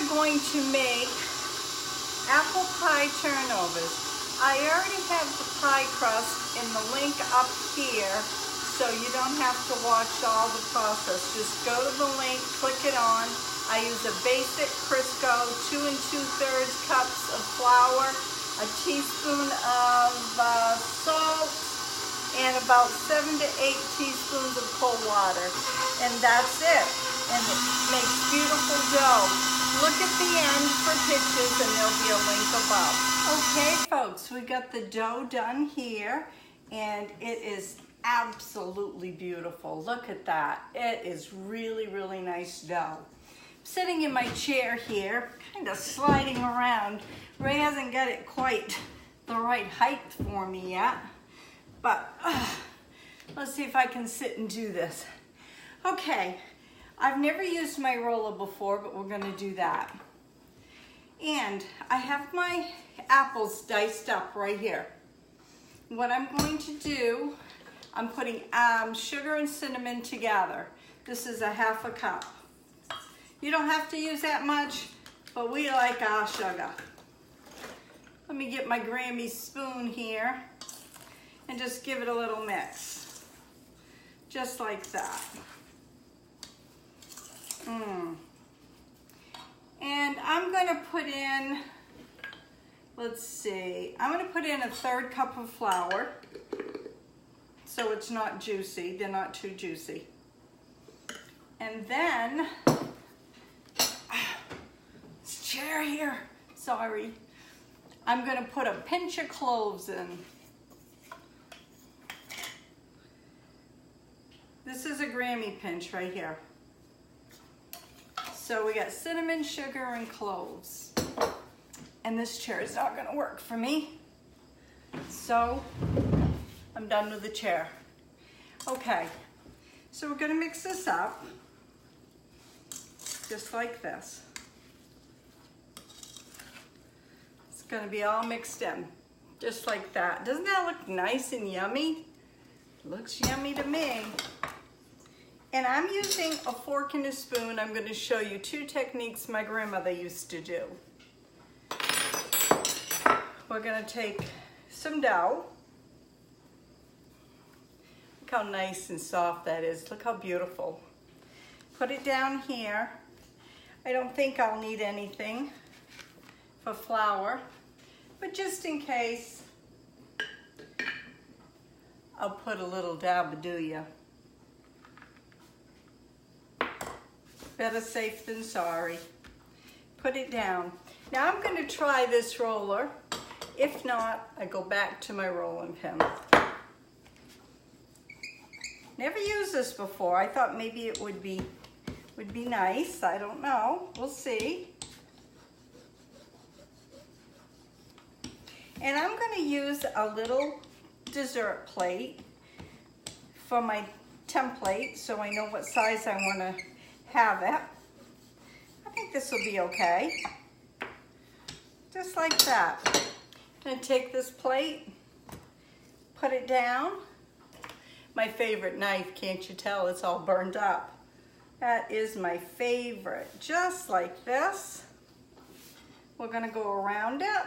are going to make apple pie turnovers. I already have the pie crust in the link up here, so you don't have to watch all the process. Just go to the link, click it on. I use a basic Crisco, 2 2/3 cups of flour, a teaspoon of salt, and about 7 to 8 teaspoons of cold water. And that's it. And it makes beautiful dough. Look at the end for pictures and there'll be a link above. Okay folks, we got the dough done here and it is absolutely beautiful. Look at that. It is really, really nice dough. Sitting in my chair here, kind of sliding around. Ray hasn't got it quite the right height for me yet, but let's see if I can sit and do this. Okay, I've never used my roller before, but we're gonna do that. And I have my apples diced up right here. What I'm going to do, I'm putting sugar and cinnamon together. This is a 1/2 cup. You don't have to use that much, but we like our sugar. Let me get my Grammie spoon here and just give it a little mix. Just like that. And I'm gonna put in, let's see, I'm gonna put in a 1/3 cup of flour so it's not juicy, they're not too juicy. And then, this chair here, sorry. I'm gonna put a pinch of cloves in. This is a Grammie pinch right here. So we got cinnamon, sugar, and cloves. And this chair is not gonna work for me. So I'm done with the chair. Okay, so we're gonna mix this up, just like this. It's gonna be all mixed in, just like that. Doesn't that look nice and yummy? Looks yummy to me. And I'm using a fork and a spoon. I'm going to show you 2 techniques my grandmother used to do. We're going to take some dough. Look how nice and soft that is. Look how beautiful. Put it down here. I don't think I'll need anything for flour, but just in case, I'll put a little dab, do ya? Better safe than sorry. Put it down. Now I'm going to try this roller. If not, I go back to my rolling pin. Never used this before. I thought maybe it would be nice. I don't know. We'll see. And I'm going to use a little dessert plate for my template so I know what size I want to have it. I think this will be okay. Just like that. I'm going to take this plate, put it down. My favorite knife, can't you tell? It's all burned up. That is my favorite. Just like this. We're going to go around it.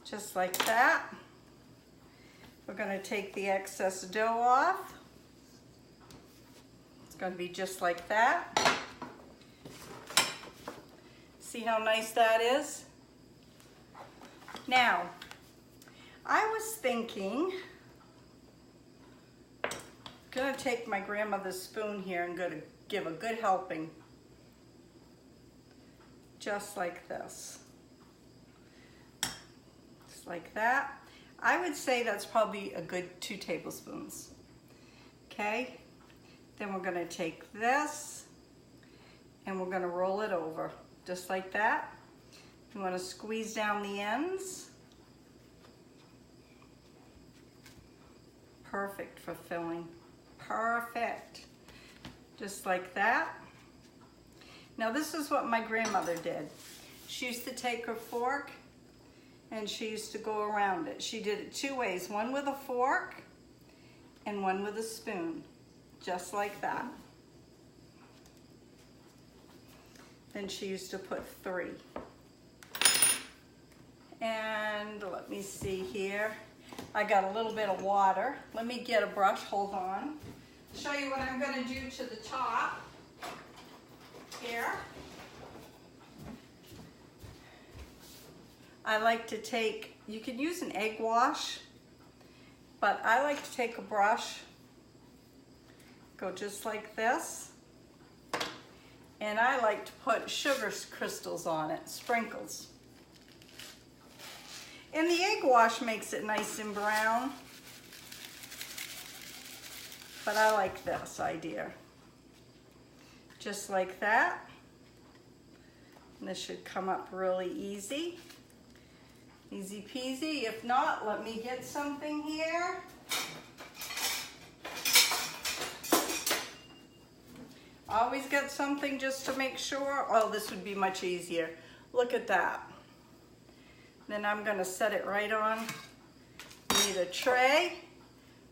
Just like that. We're going to take the excess dough off. It's going to be just like that. See how nice that is? Now, I was thinking, I'm going to take my grandmother's spoon here and going to give a good helping. Just like this. Just like that. I would say that's probably a good 2 tablespoons. Okay? Then we're going to take this and we're going to roll it over just like that. You want to squeeze down the ends. Perfect for filling. Perfect. Just like that. Now this is what my grandmother did. She used to take her fork and she used to go around it. She did it 2 ways, one with a fork and one with a spoon. Just like that. Then she used to put 3. And let me see here. I got a little bit of water. Let me get a brush, hold on. Show you what I'm gonna do to the top here. I like to take, you could use an egg wash, but I like to take a brush, go just like this, and I like to put sugar crystals on it, sprinkles. And the egg wash makes it nice and brown, but I like this idea. Just like that. And this should come up really easy. Easy peasy. If not, let me get something here. Always get something just to make sure. Oh, this would be much easier. Look at that. Then I'm gonna set it right on. You need a tray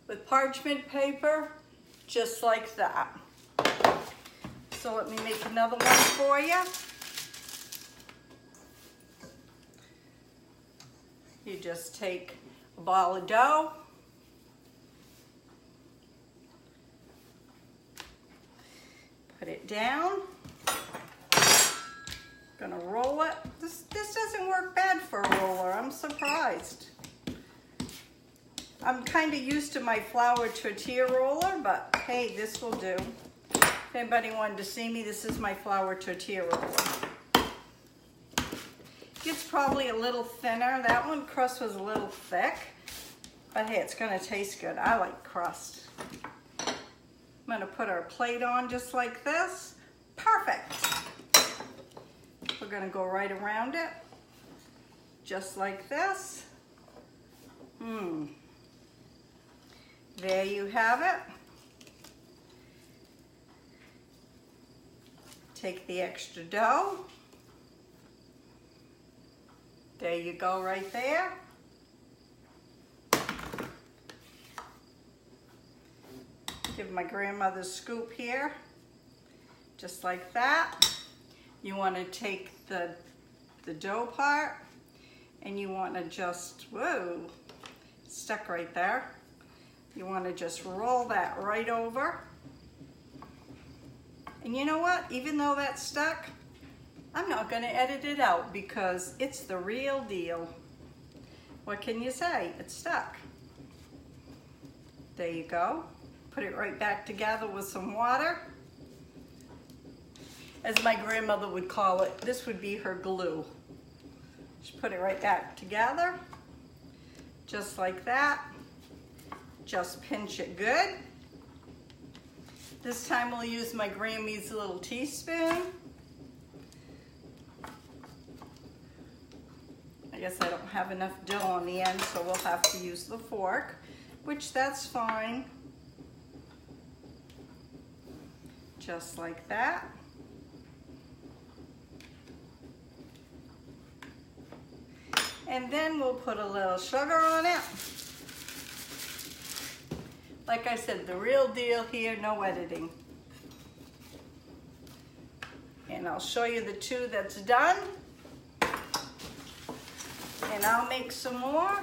with parchment paper, just like that. So let me make another one for you. You just take a ball of dough, put it down, gonna roll it. This doesn't work bad for a roller, I'm surprised. I'm kind of used to my flour tortilla roller, but hey, this will do. If anybody wanted to see me, this is my flour tortilla roller. It's probably a little thinner. That one crust was a little thick, but hey, it's gonna taste good. I like crust. I'm gonna put our plate on just like this. Perfect. We're gonna go right around it, just like this. There you have it. Take the extra dough. There you go, right there. Give my grandmother's scoop here, just like that. You want to take the dough part, and you want to just, whoa, stuck right there. You want to just roll that right over. And you know what? Even though that's stuck, I'm not going to edit it out because it's the real deal. What can you say? It's stuck. There you go. Put it right back together with some water. As my grandmother would call it, this would be her glue. Just put it right back together, just like that. Just pinch it good. This time we'll use my Grammie's little teaspoon. I guess I don't have enough dough on the end, so we'll have to use the fork, which that's fine. Just like that. And then we'll put a little sugar on it. Like I said, the real deal here, no editing. And I'll show you the 2 that's done. And I'll make some more.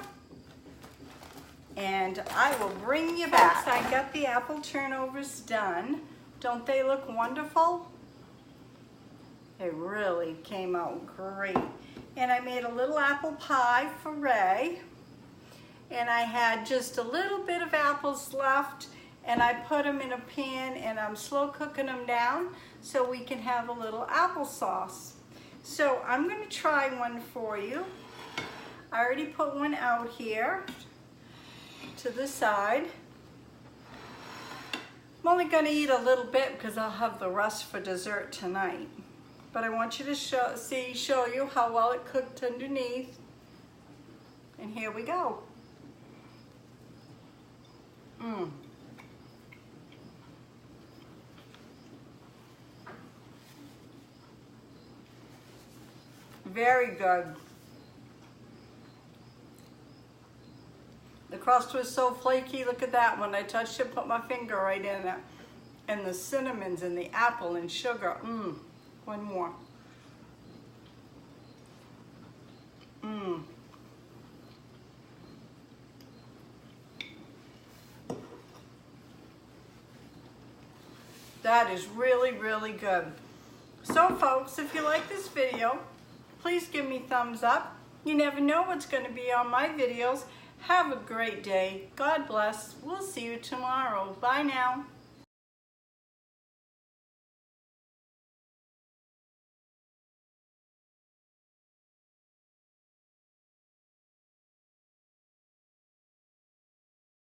And I will bring you back. I got the apple turnovers done. Don't they look wonderful? They really came out great. And I made a little apple pie for Ray. And I had just a little bit of apples left, and I put them in a pan, and I'm slow cooking them down so we can have a little applesauce. So I'm going to try one for you. I already put one out here to the side. I'm only going to eat a little bit because I'll have the rest for dessert tonight. But I want you to show you how well it cooked underneath. And here we go. Very good. The crust was so flaky. Look at that. When I touched it, put my finger right in it. And the cinnamons and the apple and sugar. One more. Mmm. That is really, really good. So folks, if you like this video, please give me a thumbs up. You never know what's going to be on my videos. Have a great day. God bless. We'll see you tomorrow. Bye now.